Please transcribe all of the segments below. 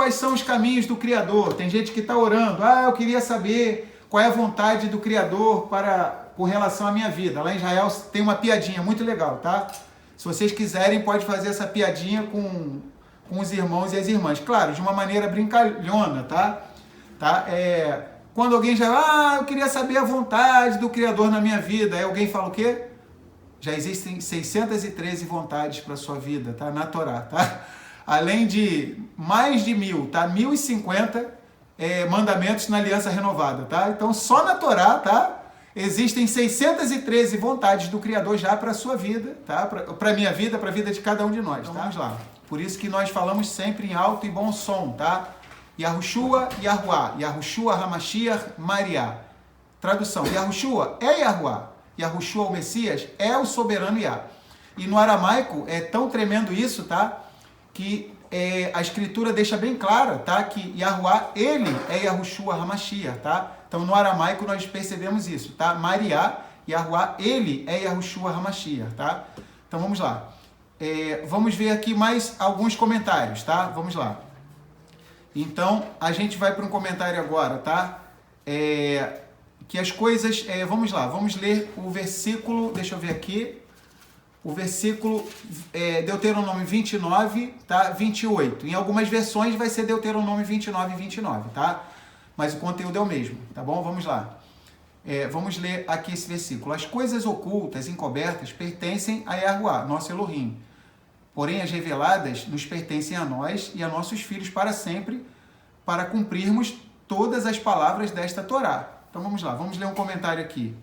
quais são os caminhos do Criador? Tem gente que está orando, eu queria saber qual é a vontade do Criador com relação à minha vida. Lá em Israel tem uma piadinha muito legal, tá? Se vocês quiserem, pode fazer essa piadinha com os irmãos e as irmãs. Claro, de uma maneira brincalhona, tá? Quando alguém já, eu queria saber a vontade do Criador na minha vida. Aí alguém fala o quê? Já existem 613 vontades para a sua vida, tá? Na Torá, tá? Além de mais de 1000, tá? 1050 mandamentos na Aliança Renovada, tá? Então, só na Torá, tá? Existem 613 vontades do Criador já para a sua vida, tá? Para a minha vida, para a vida de cada um de nós, tá? Vamos lá. Por isso que nós falamos sempre em alto e bom som, tá? Yahushua, Yahuá. Yahushua, Hamashiach, Mariá. Tradução. Yahushua é Yahuá. Yahushua, o Messias, é o soberano Yah. E no aramaico é tão tremendo isso, tá? Que a escritura deixa bem clara, tá? Que Yahuá, ele é Yahushua Hamashiach, tá? Então no aramaico nós percebemos isso, tá? Mariá, Yahuá, ele é Yahushua Hamashiach, tá? Então vamos lá. Vamos ver aqui mais alguns comentários, tá? Vamos lá. Então a gente vai para um comentário agora, tá? Que as coisas... vamos lá, vamos ler o versículo, deixa eu ver aqui. O versículo Deuteronômio 29, tá? 28. Em algumas versões vai ser Deuteronômio 29 e 29, tá? Mas o conteúdo é o mesmo, tá bom? Vamos lá. Vamos ler aqui esse versículo. As coisas ocultas, encobertas, pertencem a Yahuá, nosso Elohim. Porém, as reveladas nos pertencem a nós e a nossos filhos para sempre, para cumprirmos todas as palavras desta Torá. Então vamos lá, vamos ler um comentário aqui.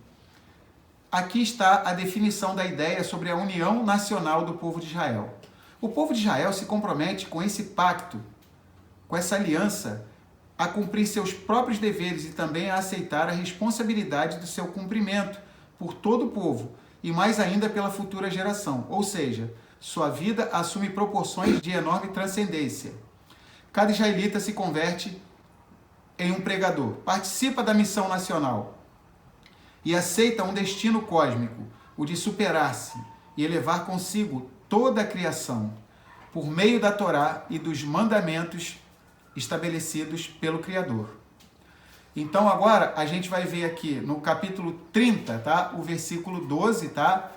Aqui está a definição da ideia sobre a união nacional do povo de Israel. O povo de Israel se compromete com esse pacto, com essa aliança, a cumprir seus próprios deveres e também a aceitar a responsabilidade do seu cumprimento por todo o povo e mais ainda pela futura geração. Ou seja, sua vida assume proporções de enorme transcendência. Cada israelita se converte em um pregador, participa da missão nacional e aceita um destino cósmico, o de superar-se e elevar consigo toda a criação, por meio da Torá e dos mandamentos estabelecidos pelo Criador. Então agora a gente vai ver aqui no capítulo 30, tá? O versículo 12, tá?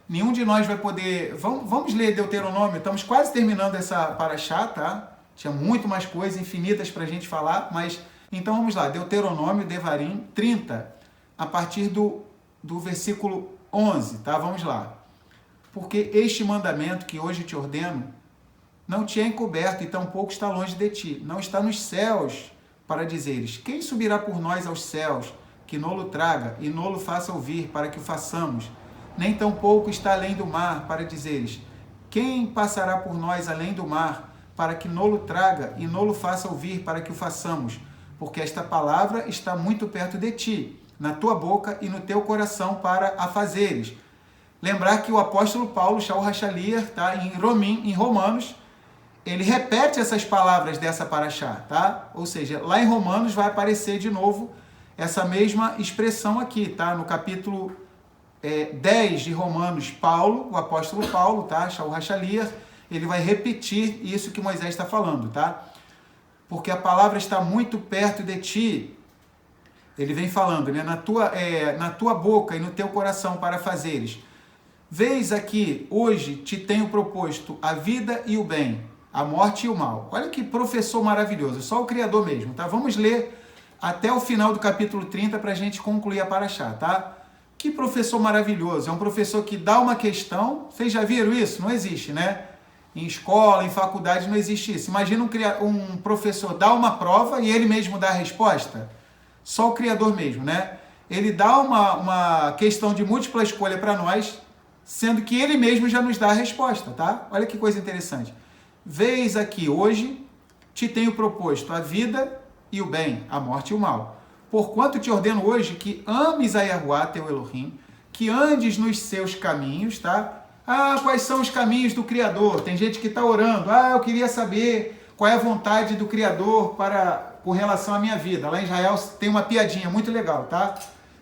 Nenhum de nós vai poder... Vamos ler Deuteronômio, estamos quase terminando essa paraxá, tá? Tinha muito mais coisas, infinitas para a gente falar, mas... Então vamos lá, Deuteronômio, Devarim 30, a partir do versículo 11, tá? Vamos lá. Porque este mandamento que hoje te ordeno não te é encoberto e tampouco está longe de ti. Não está nos céus para dizeres, quem subirá por nós aos céus, que nolo traga e nolo faça ouvir para que o façamos? Nem tampouco está além do mar para dizeres, quem passará por nós além do mar, para que nolo traga e nolo faça ouvir para que o façamos? Porque esta palavra está muito perto de ti, na tua boca e no teu coração para a fazeres. Lembrar que o apóstolo Paulo, Shaul Hashaliah, tá? Em Romanos, ele repete essas palavras dessa paraxá, tá? Ou seja, lá em Romanos vai aparecer de novo essa mesma expressão aqui, tá? No capítulo 10 de Romanos, Paulo, o apóstolo Paulo, tá? Shaul Hashaliah, ele vai repetir isso que Moisés está falando, tá? Porque a palavra está muito perto de ti. Ele vem falando, né? Na tua boca e no teu coração para fazeres. Vês aqui, hoje te tenho proposto a vida e o bem, a morte e o mal. Olha que professor maravilhoso, só o Criador mesmo, tá? Vamos ler até o final do capítulo 30 para a gente concluir a paraxá, tá? Que professor maravilhoso, é um professor que dá uma questão, vocês já viram isso? Não existe, né? Em escola, em faculdade, não existe isso. Imagina um professor dar uma prova e ele mesmo dá a resposta. Só o Criador mesmo, né? Ele dá uma questão de múltipla escolha para nós, sendo que ele mesmo já nos dá a resposta, tá? Olha que coisa interessante. Vês aqui, hoje, te tenho proposto a vida e o bem, a morte e o mal. Porquanto te ordeno hoje que ames a Yahuá, teu Elohim, que andes nos seus caminhos, tá? Quais são os caminhos do Criador? Tem gente que está orando. Eu queria saber qual é a vontade do Criador com relação à minha vida. Lá em Israel tem uma piadinha muito legal, tá?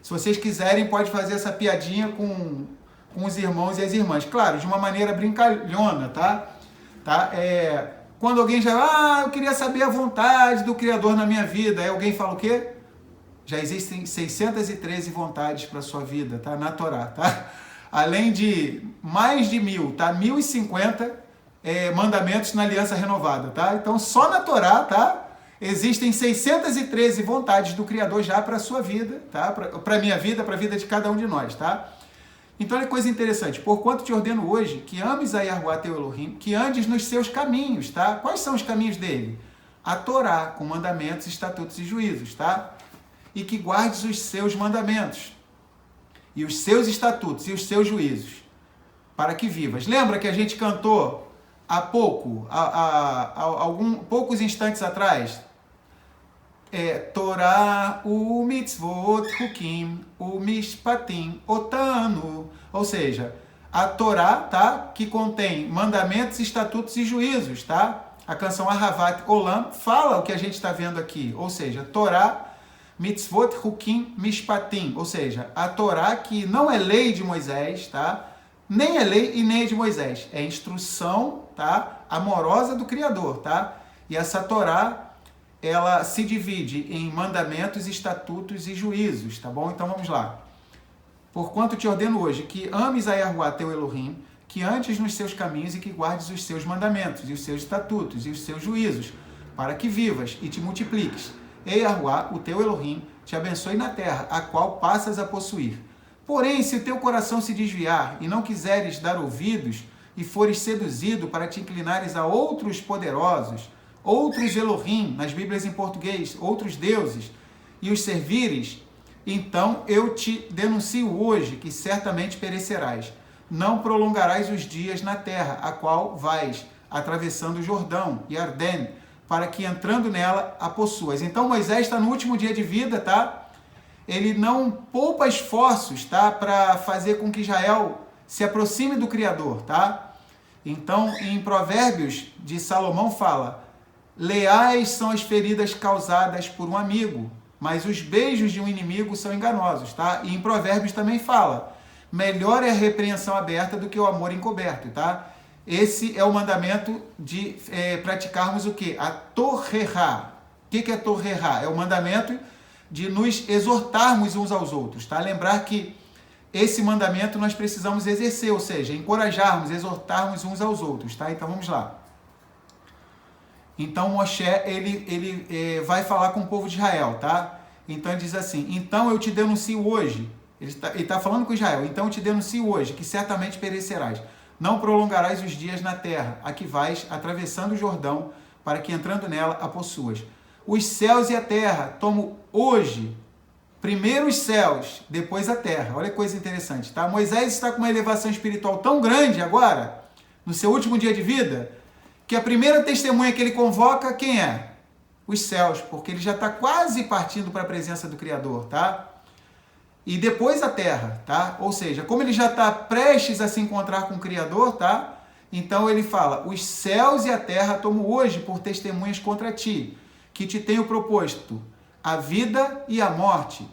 Se vocês quiserem, pode fazer essa piadinha com os irmãos e as irmãs. Claro, de uma maneira brincalhona, tá? quando alguém já, eu queria saber a vontade do Criador na minha vida, aí alguém fala o quê? Já existem 613 vontades para a sua vida, tá? Na Torá, tá? Além de mais de 1000, tá? 1050 mandamentos na Aliança Renovada, tá? Então, só na Torá, tá? Existem 613 vontades do Criador já para a sua vida, tá? Para a minha vida, para a vida de cada um de nós, tá? Então, olha que coisa interessante. Porquanto te ordeno hoje que ames a Yahuwá teu Elohim, que andes nos seus caminhos, tá? Quais são os caminhos dele? A Torá, com mandamentos, estatutos e juízos, tá? E que guardes os seus mandamentos, e os seus estatutos, e os seus juízos, para que vivas. Lembra que a gente cantou há pouco, poucos instantes atrás? Torá, o mitzvot, hukim, o mishpatim, otanu. Ou seja, a Torá, tá? Que contém mandamentos, estatutos e juízos, tá? A canção Ahavat Olam fala o que a gente está vendo aqui. Ou seja, Torá, mitzvot, hukim, mishpatim, ou seja, a Torá que não é lei de Moisés, tá? Nem é lei e nem é de Moisés, é instrução, tá? Amorosa do Criador, tá? E essa Torá, ela se divide em mandamentos, estatutos e juízos, tá bom? Então vamos lá. Porquanto te ordeno hoje que ames a Yahuwá teu Elohim, que andes nos seus caminhos e que guardes os seus mandamentos, e os seus estatutos, e os seus juízos, para que vivas e te multipliques. E Yahuwá, o teu Elohim, te abençoe na terra, a qual passas a possuir. Porém, se o teu coração se desviar e não quiseres dar ouvidos, e fores seduzido para te inclinares a outros poderosos, outros Elohim, nas Bíblias em português, outros deuses, e os servires, então eu te denuncio hoje que certamente perecerás. Não prolongarás os dias na terra, a qual vais, atravessando o Jordão e Arden, para que entrando nela a possuas. Então Moisés está no último dia de vida, tá? Ele não poupa esforços, tá? Para fazer com que Israel se aproxime do Criador, tá? Então, em Provérbios de Salomão fala: leais são as feridas causadas por um amigo, mas os beijos de um inimigo são enganosos, tá? E em Provérbios também fala: melhor é a repreensão aberta do que o amor encoberto, tá? Esse é o mandamento de praticarmos o quê? A Torrerá. O que é Torrerá? É o mandamento de nos exortarmos uns aos outros, tá? Lembrar que esse mandamento nós precisamos exercer, ou seja, encorajarmos, exortarmos uns aos outros, tá? Então vamos lá. Então Moshe, ele vai falar com o povo de Israel, tá? Então ele diz assim: então eu te denuncio hoje, ele está falando com Israel, então eu te denuncio hoje, que certamente perecerás. Não prolongarás os dias na terra, a que vais, atravessando o Jordão, para que entrando nela a possuas. Os céus e a terra tomo hoje, primeiro os céus, depois a terra. Olha que coisa interessante, tá? Moisés está com uma elevação espiritual tão grande agora, no seu último dia de vida, que a primeira testemunha que ele convoca, quem é? Os céus, porque ele já está quase partindo para a presença do Criador, tá? E depois a terra, tá? Ou seja, como ele já está prestes a se encontrar com o Criador, tá? Então ele fala: os céus e a terra tomo hoje por testemunhas contra ti, que te tenho proposto a vida e a morte,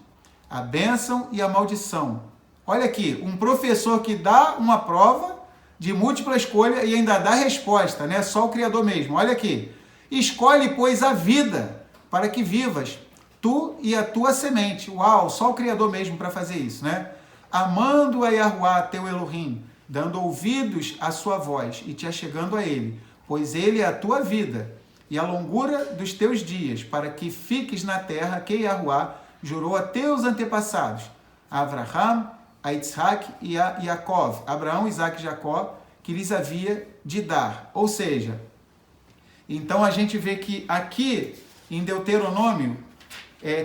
a bênção e a maldição. Olha aqui, um professor que dá uma prova de múltipla escolha e ainda dá resposta, né? Só o Criador mesmo. Olha aqui. Escolhe, pois, a vida, para que vivas, tu e a tua semente. Uau, só o Criador mesmo para fazer isso, né? Amando a Yahuwá, teu Elohim, dando ouvidos à sua voz e te achegando a ele, pois ele é a tua vida e a longura dos teus dias, para que fiques na terra que Yahuwá jurou a teus antepassados, a Abraham, a Isaac e a Jacó, Abraão, Isaac e Jacó, que lhes havia de dar. Ou seja, então a gente vê que aqui em Deuteronômio,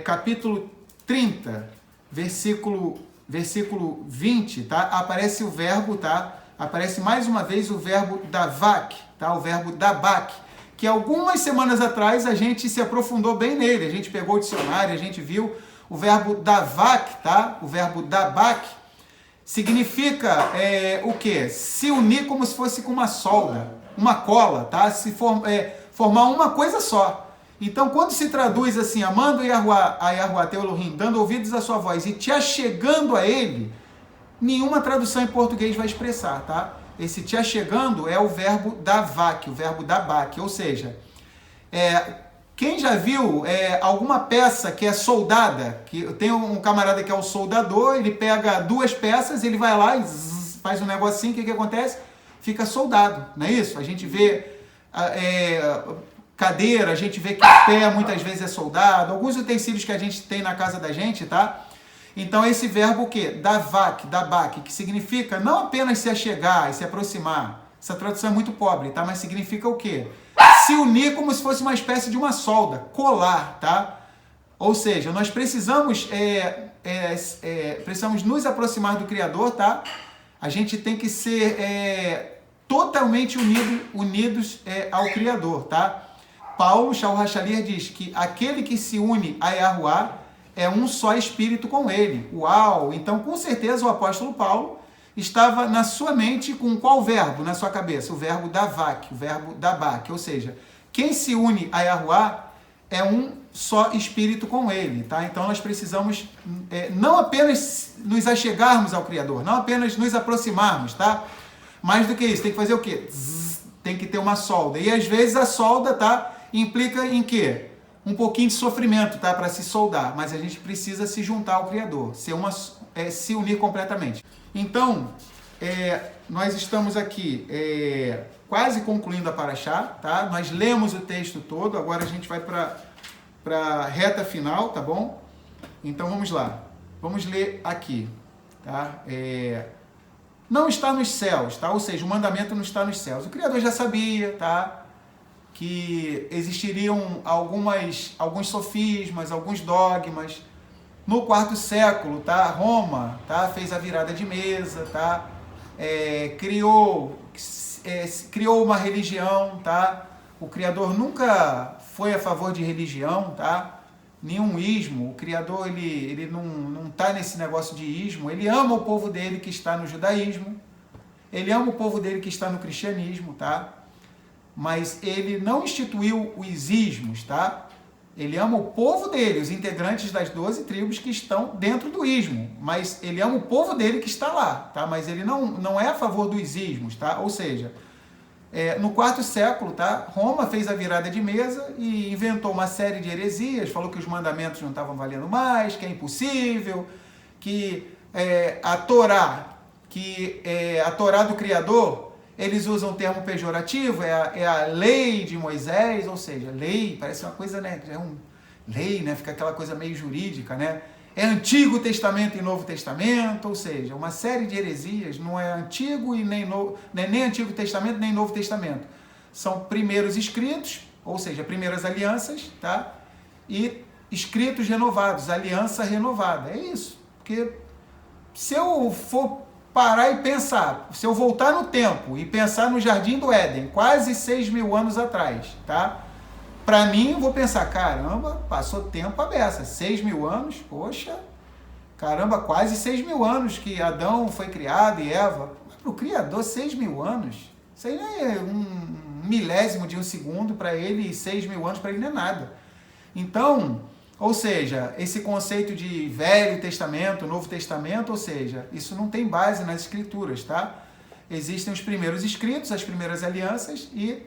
capítulo 30, versículo 20, tá? Aparece o verbo, tá? Aparece mais uma vez o verbo davak, tá? O verbo dabak, que algumas semanas atrás a gente se aprofundou bem nele, a gente pegou o dicionário, a gente viu o verbo davak, tá? O verbo dabak significa o quê? Se unir como se fosse com uma solda, uma cola, tá? Formar uma coisa só. Então, quando se traduz assim, amando a Yahuwá teu Elohim, dando ouvidos à sua voz e te achegando a ele, nenhuma tradução em português vai expressar, tá? esse te achegando é o verbo davak, o verbo dabak, ou seja, quem já viu alguma peça que é soldada, que tem um camarada que é o soldador, ele pega duas peças, ele vai lá e faz um negocinho, o que acontece? Fica soldado, não é isso? A gente vê cadeira, a gente vê que pé muitas vezes é soldado, alguns utensílios que a gente tem na casa da gente, tá? Então esse verbo o quê? Davak, dabak, que significa não apenas se achegar e se aproximar, essa tradução é muito pobre, tá? Mas significa o quê? Se unir como se fosse uma espécie de uma solda, colar, tá? Ou seja, nós precisamos nos aproximar do Criador, tá? A gente tem que ser totalmente unidos ao Criador, tá? Paulo, Shaul Hachalir, diz que aquele que se une a Yahuwah é um só espírito com ele. Uau! Então, com certeza, o apóstolo Paulo estava na sua mente com qual verbo na sua cabeça? O verbo davak, o verbo dabak. Ou seja, quem se une a Yahuwah é um só espírito com ele, tá? Então, nós precisamos não apenas nos achegarmos ao Criador, não apenas nos aproximarmos, tá? Mais do que isso, tem que fazer o quê? Tem que ter uma solda. E, às vezes, a solda, tá? Implica em quê? Um pouquinho de sofrimento, tá? Para se soldar, mas a gente precisa se juntar ao Criador, se unir completamente. Então, nós estamos aqui quase concluindo a Parashá, tá? Nós lemos o texto todo, agora a gente vai para a reta final, tá bom? Então vamos lá, vamos ler aqui, tá? Não está nos céus, tá? Ou seja, o mandamento não está nos céus. O Criador já sabia, tá? Que existiriam alguns sofismas, alguns dogmas. No quarto século, tá? Roma, tá? Fez a virada de mesa, tá? Criou uma religião, tá? O Criador nunca foi a favor de religião, tá? Nenhum ismo. O Criador ele não está nesse negócio de ismo. Ele ama o povo dele que está no judaísmo. Ele ama o povo dele que está no cristianismo, tá? Mas ele não instituiu os ismos, tá? Ele ama o povo dele, os integrantes das 12 tribos que estão dentro do ismo, mas ele ama o povo dele que está lá, tá? Mas ele não é a favor dos ismos, tá? Ou seja, no quarto século, tá? Roma fez a virada de mesa e inventou uma série de heresias, falou que os mandamentos não estavam valendo mais, que é impossível, que a Torá do Criador, eles usam o termo pejorativo, é a lei de Moisés, ou seja, lei, parece uma coisa, né? Lei, né? Fica aquela coisa meio jurídica, né? É Antigo Testamento e Novo Testamento, ou seja, uma série de heresias, não é Antigo e nem Antigo Testamento, nem Novo Testamento. São primeiros escritos, ou seja, primeiras alianças, tá? E escritos renovados, aliança renovada. É isso. Porque se eu for parar e pensar, se eu voltar no tempo e pensar no Jardim do Éden, quase 6.000 anos atrás, tá? Para mim, eu vou pensar, caramba, passou tempo a beça, 6.000 anos, poxa, caramba, quase 6.000 anos que Adão foi criado e Eva. Para o Criador, 6.000 anos, isso aí não é um milésimo de um segundo para ele, e 6.000 anos para ele não é nada. Então, ou seja, esse conceito de Velho Testamento, Novo Testamento, ou seja, isso não tem base nas Escrituras, tá? Existem os primeiros escritos, as primeiras alianças e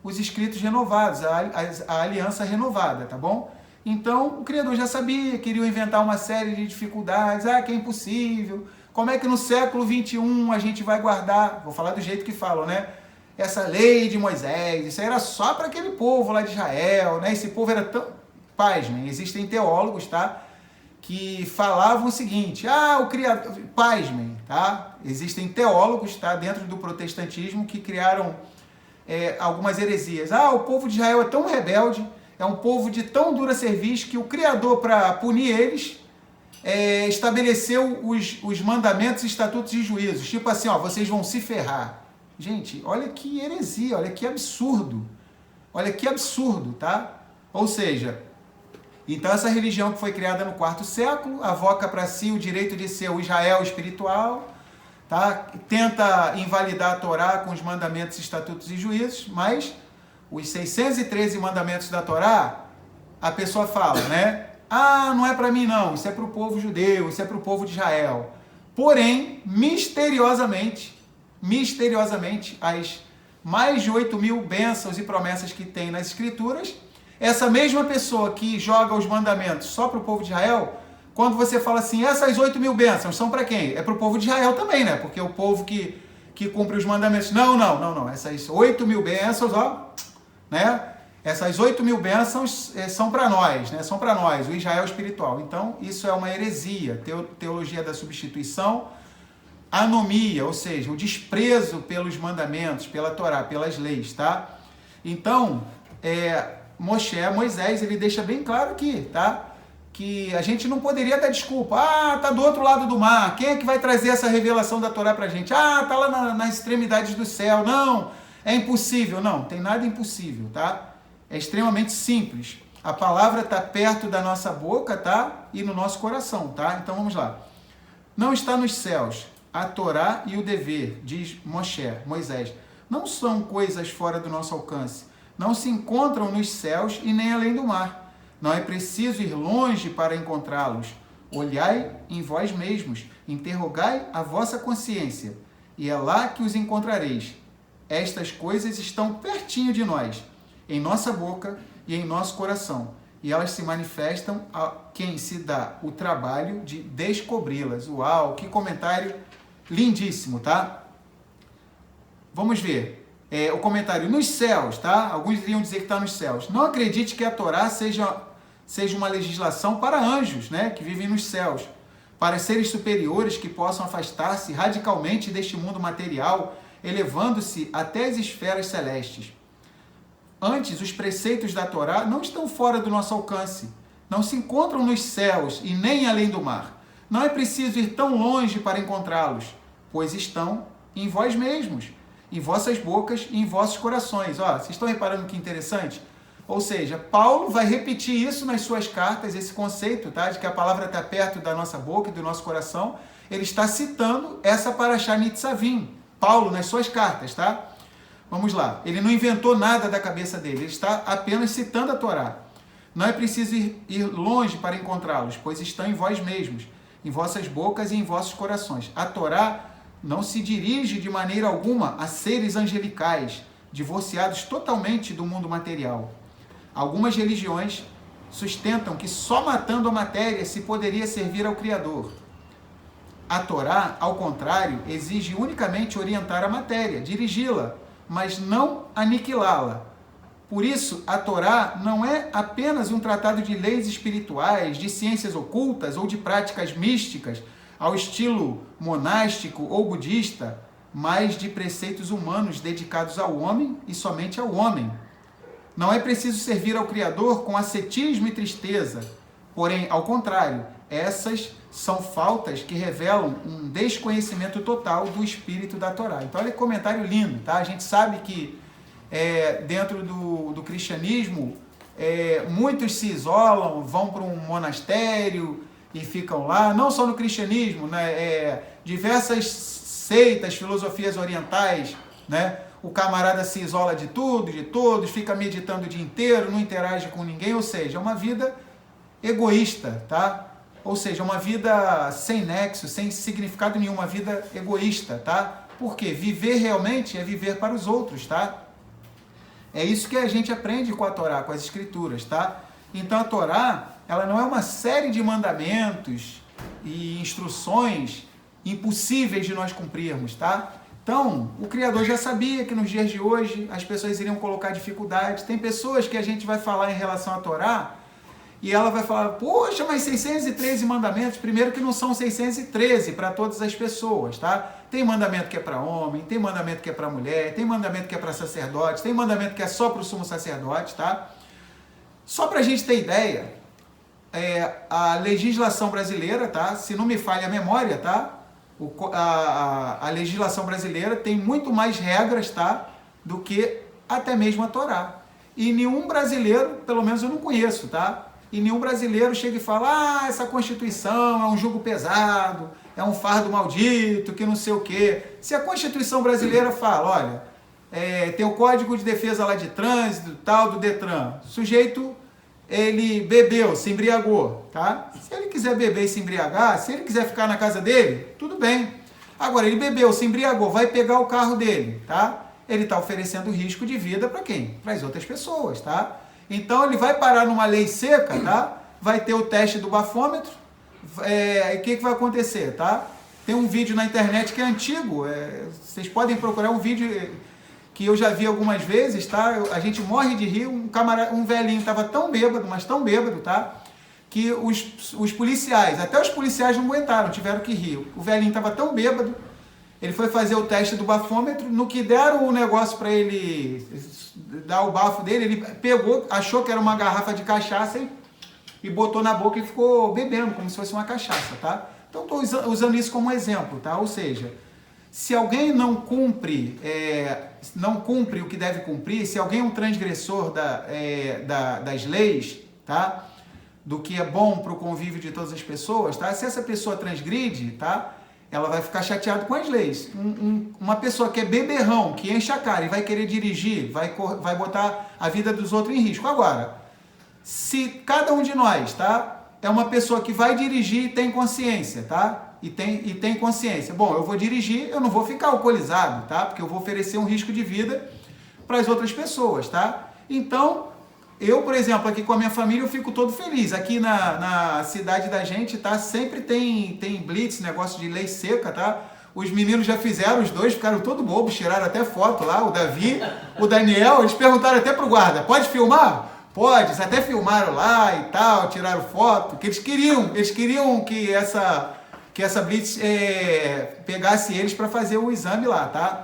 os escritos renovados, a aliança renovada, tá bom? Então, o Criador já sabia, queria inventar uma série de dificuldades, que é impossível, como é que no século 21 a gente vai guardar, vou falar do jeito que falam, né? Essa lei de Moisés, isso aí era só para aquele povo lá de Israel, né? Esse povo era tão... Pasmem, existem teólogos, tá? Que falavam o seguinte, o Criador... Pasmem, tá? Existem teólogos, tá? Dentro do protestantismo que criaram algumas heresias. O povo de Israel é tão rebelde, é um povo de tão dura serviço que o Criador, para punir eles, estabeleceu os mandamentos, estatutos e juízos. Tipo assim, vocês vão se ferrar. Gente, olha que heresia, olha que absurdo. Olha que absurdo, tá? Ou seja, então essa religião que foi criada no quarto século, avoca para si o direito de ser o Israel espiritual, tá? Tenta invalidar a Torá com os mandamentos, estatutos e juízos, mas os 613 mandamentos da Torá, a pessoa fala, né? Não é para mim não, isso é para o povo judeu, isso é para o povo de Israel. Porém, misteriosamente, misteriosamente as mais de 8.000 bênçãos e promessas que tem nas Escrituras. Essa mesma pessoa que joga os mandamentos só para o povo de Israel, quando você fala assim, essas 8.000 bênçãos são para quem? É para o povo de Israel também, né? Porque o povo que cumpre os mandamentos. Não. Essas 8.000 bênçãos, ó, né? Essas 8.000 bênçãos são para nós, né? São para nós, o Israel espiritual. Então, isso é uma heresia, teologia da substituição, anomia, ou seja, o desprezo pelos mandamentos, pela Torá, pelas leis, tá? Então, Moisés, ele deixa bem claro aqui, tá? Que a gente não poderia dar desculpa. Ah, tá do outro lado do mar. Quem é que vai trazer essa revelação da Torá pra gente? Ah, tá lá nas extremidades do céu. Não, é impossível. Não, tem nada impossível, tá? É extremamente simples. A palavra está perto da nossa boca, tá? E no nosso coração, tá? Então vamos lá. Não está nos céus a Torá e o dever, diz Moisés. Não são coisas fora do nosso alcance. Não se encontram nos céus e nem além do mar. Não é preciso ir longe para encontrá-los. Olhai em vós mesmos, interrogai a vossa consciência, e é lá que os encontrareis. Estas coisas estão pertinho de nós, em nossa boca e em nosso coração, e elas se manifestam a quem se dá o trabalho de descobri-las. Uau, que comentário lindíssimo, tá? Vamos ver. O comentário, nos céus, tá? Alguns iriam dizer que está nos céus. Não acredite que a Torá seja uma legislação para anjos, né? Que vivem nos céus, para seres superiores que possam afastar-se radicalmente deste mundo material, elevando-se até as esferas celestes. Antes, os preceitos da Torá não estão fora do nosso alcance, não se encontram nos céus e nem além do mar. Não é preciso ir tão longe para encontrá-los, pois estão em vós mesmos, em vossas bocas e em vossos corações. Ó, vocês estão reparando que interessante? Ou seja, Paulo vai repetir isso nas suas cartas, esse conceito, tá, de que a palavra está perto da nossa boca e do nosso coração. Ele está citando essa Parashá Nitzavim, Paulo, nas suas cartas, tá? Vamos lá. Ele não inventou nada da cabeça dele, ele está apenas citando a Torá. Não é preciso ir longe para encontrá-los, pois estão em vós mesmos, em vossas bocas e em vossos corações. A Torá não se dirige de maneira alguma a seres angelicais, divorciados totalmente do mundo material. Algumas religiões sustentam que só matando a matéria se poderia servir ao Criador. A Torá, ao contrário, exige unicamente orientar a matéria, dirigi-la, mas não aniquilá-la. Por isso, a Torá não é apenas um tratado de leis espirituais, de ciências ocultas ou de práticas místicas, ao estilo monástico ou budista, mas de preceitos humanos dedicados ao homem e somente ao homem. Não é preciso servir ao Criador com ascetismo e tristeza, porém, ao contrário, essas são faltas que revelam um desconhecimento total do espírito da Torá. Então, olha que comentário lindo, tá? A gente sabe que dentro do cristianismo, muitos se isolam, vão para um monastério e ficam lá, não só no cristianismo, né? Diversas seitas, filosofias orientais, né? O camarada se isola de tudo, de todos, fica meditando o dia inteiro, não interage com ninguém, ou seja, é uma vida egoísta, tá? Ou seja, uma vida sem nexo, sem significado nenhum, uma vida egoísta, tá? Porque viver realmente é viver para os outros, tá? É isso que a gente aprende com a Torá, com as Escrituras, tá? Então a Torá, ela não é uma série de mandamentos e instruções impossíveis de nós cumprirmos, tá? Então, o Criador já sabia que nos dias de hoje as pessoas iriam colocar dificuldades. Tem pessoas que a gente vai falar em relação à Torá e ela vai falar, poxa, mas 613 mandamentos, primeiro que não são 613 para todas as pessoas, tá? Tem mandamento que é para homem, tem mandamento que é para mulher, tem mandamento que é para sacerdote, tem mandamento que é só para o sumo sacerdote, tá? Só para a gente ter ideia, a legislação brasileira, tá? Se não me falha a memória, tá? A legislação brasileira tem muito mais regras, tá? Do que até mesmo a Torá. E nenhum brasileiro, pelo menos eu não conheço, tá? E nenhum brasileiro chega e fala, essa Constituição é um jugo pesado, é um fardo maldito, que não sei o quê. Se a Constituição brasileira fala, olha, tem o Código de Defesa lá de Trânsito, tal, do Detran, o sujeito, ele bebeu, se embriagou, tá? Se ele quiser beber e se embriagar, se ele quiser ficar na casa dele, tudo bem. Agora, ele bebeu, se embriagou, vai pegar o carro dele, tá? Ele está oferecendo risco de vida para quem? Para as outras pessoas, tá? Então, ele vai parar numa lei seca, tá? Vai ter o teste do bafômetro. O que vai acontecer, tá? Tem um vídeo na internet que é antigo, vocês podem procurar um vídeo que eu já vi algumas vezes, tá? A gente morre de rir, um velhinho estava tão bêbado, mas tão bêbado, tá? Que os policiais, até os policiais não aguentaram, tiveram que rir. O velhinho estava tão bêbado, ele foi fazer o teste do bafômetro, no que deram o negócio para ele dar o bafo dele, ele pegou, achou que era uma garrafa de cachaça e botou na boca e ficou bebendo, como se fosse uma cachaça, tá? Então, estou usando isso como exemplo, tá? Ou seja, se alguém não cumpre o que deve cumprir, se alguém é um transgressor das leis, tá? Do que é bom para o convívio de todas as pessoas, tá? Se essa pessoa transgride, tá? Ela vai ficar chateada com as leis. Uma pessoa que é beberrão, que enche a cara e vai querer dirigir, vai botar a vida dos outros em risco. Agora, se cada um de nós, tá? É uma pessoa que vai dirigir e tem consciência, tá? E tem consciência. Bom, eu vou dirigir, eu não vou ficar alcoolizado, tá? Porque eu vou oferecer um risco de vida para as outras pessoas, tá? Então, eu, por exemplo, aqui com a minha família, eu fico todo feliz. Aqui na cidade da gente, tá? Sempre tem blitz, negócio de lei seca, tá? Os meninos já fizeram, os dois ficaram todo bobos, tiraram até foto lá, o Davi, o Daniel, eles perguntaram até pro guarda, pode filmar? Pode, eles até filmaram lá e tal, tiraram foto, que eles queriam que essa blitz pegasse eles para fazer o exame lá, tá?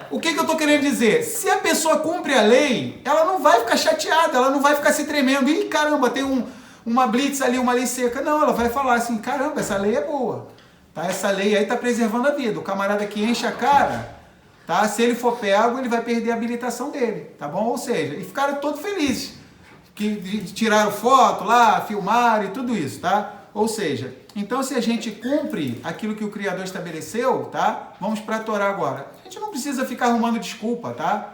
O que eu tô querendo dizer? Se a pessoa cumpre a lei, ela não vai ficar chateada, ela não vai ficar se tremendo. Ih, caramba, tem uma blitz ali, uma lei seca. Não, ela vai falar assim, caramba, essa lei é boa. Tá? Essa lei aí tá preservando a vida. O camarada que enche a cara, tá? Se ele for pego, ele vai perder a habilitação dele, tá bom? Ou seja, e ficaram todos felizes. Que tiraram foto lá, filmaram e tudo isso, tá? Ou seja, então se a gente cumpre aquilo que o Criador estabeleceu, tá? Vamos para a Torá agora. A gente não precisa ficar arrumando desculpa, tá?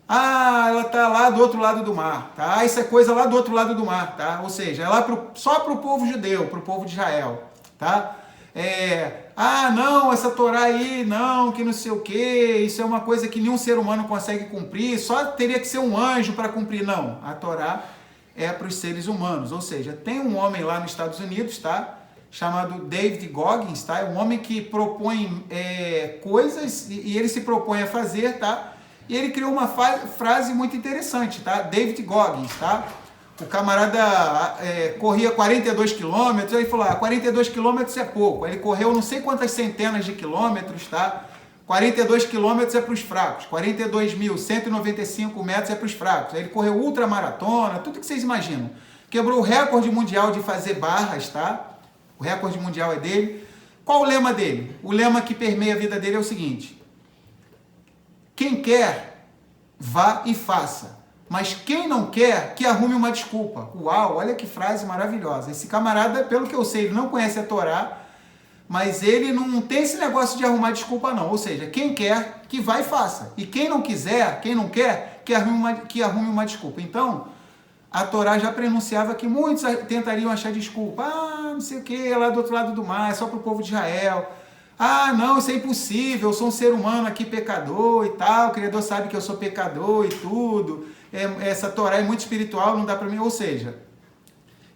Ah, ela tá lá do outro lado do mar, tá? Ah, isso é coisa lá do outro lado do mar, tá? Ou seja, é lá só para o povo judeu, para o povo de Israel, tá? Não, essa Torá aí, não, que não sei o que, isso é uma coisa que nenhum ser humano consegue cumprir, só teria que ser um anjo para cumprir. Não, a Torá é para os seres humanos, ou seja, tem um homem lá nos Estados Unidos, tá? Chamado David Goggins, tá? É um homem que propõe coisas e ele se propõe a fazer, tá? E ele criou uma frase muito interessante, tá? David Goggins, tá? O camarada corria 42 quilômetros, aí falou, 42 quilômetros é pouco. Aí ele correu não sei quantas centenas de quilômetros, tá? 42 quilômetros é para os fracos, 42.195 metros é para os fracos. Aí ele correu ultramaratona, tudo que vocês imaginam. Quebrou o recorde mundial de fazer barras, tá? O recorde mundial é dele. Qual o lema dele? O lema que permeia a vida dele é o seguinte: quem quer, vá e faça. Mas quem não quer, que arrume uma desculpa. Uau, olha que frase maravilhosa. Esse camarada, pelo que eu sei, ele não conhece a Torá, mas ele não tem esse negócio de arrumar desculpa não. Ou seja, quem quer, que vá e faça. E quem não quiser, quem não quer, que arrume uma desculpa. Então, a Torá já prenunciava que muitos tentariam achar desculpa. Não sei o que, é lá do outro lado do mar, é só para o povo de Israel. Não, isso é impossível, eu sou um ser humano aqui pecador e tal, o Criador sabe que eu sou pecador e tudo. Essa Torá é muito espiritual, não dá para mim. Ou seja,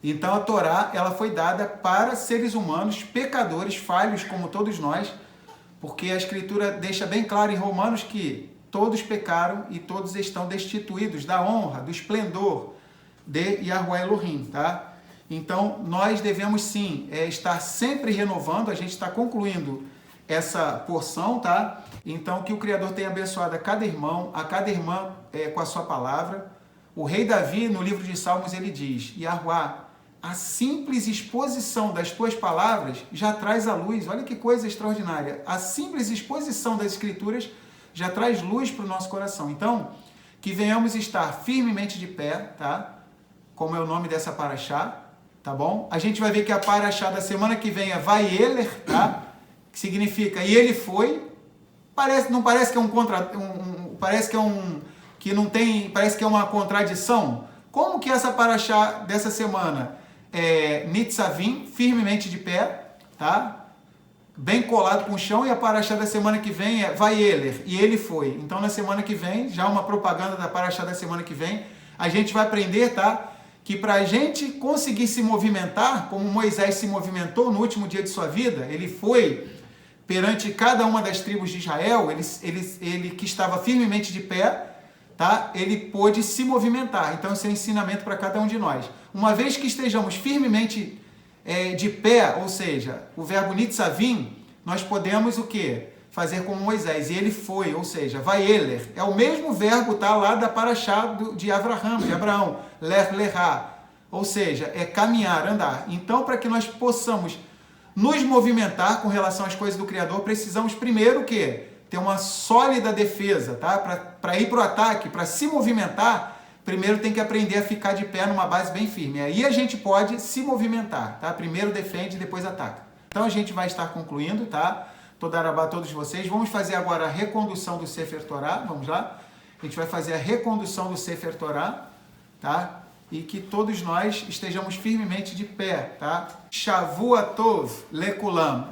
então a Torá ela foi dada para seres humanos, pecadores, falhos como todos nós, porque a Escritura deixa bem claro em Romanos que todos pecaram e todos estão destituídos da honra, do esplendor de Yahuwah Elohim, tá? Então, nós devemos sim estar sempre renovando, a gente está concluindo essa porção, tá? Então, que o Criador tenha abençoado a cada irmão, a cada irmã com a sua palavra. O rei Davi, no livro de Salmos, ele diz, Yahuwah, a simples exposição das tuas palavras já traz a luz. Olha que coisa extraordinária. A simples exposição das Escrituras já traz luz para o nosso coração. Então, que venhamos estar firmemente de pé, tá? Como é o nome dessa paraxá, tá bom? A gente vai ver que a paraxá da semana que vem é Vaieler, tá? Que significa e ele foi. Não parece que é parece que é uma contradição. Como que essa paraxá dessa semana é Nitzavim, firmemente de pé, tá? bem colado com o chão, e a paraxá da semana que vem é Vaieler, e ele foi. Então na semana que vem, já uma propaganda da paraxá da semana que vem, a gente vai aprender, tá? Que para a gente conseguir se movimentar, como Moisés se movimentou no último dia de sua vida, ele foi perante cada uma das tribos de Israel, ele que estava firmemente de pé, tá? Ele pôde se movimentar. Então esse é um ensinamento para cada um de nós. Uma vez que estejamos firmemente de pé, ou seja, o verbo nitzavim, nós podemos o quê? Fazer como Moisés, e ele foi, ou seja, vaieler, é o mesmo verbo, tá, lá da paraxá de Abraão, ler lerá, ou seja, é caminhar, andar. Então, para que nós possamos nos movimentar com relação às coisas do Criador, precisamos primeiro o quê? Ter uma sólida defesa, tá? Para ir para o ataque, para se movimentar, primeiro tem que aprender a ficar de pé numa base bem firme. Aí a gente pode se movimentar, tá? Primeiro defende, depois ataca. Então a gente vai estar concluindo, tá? Todarabá a todos vocês. Vamos fazer agora a recondução do Sefer Torá. Vamos lá? A gente vai fazer a recondução do Sefer Torá, tá? E que todos nós estejamos firmemente de pé, tá? Shavua Tov Lekulam.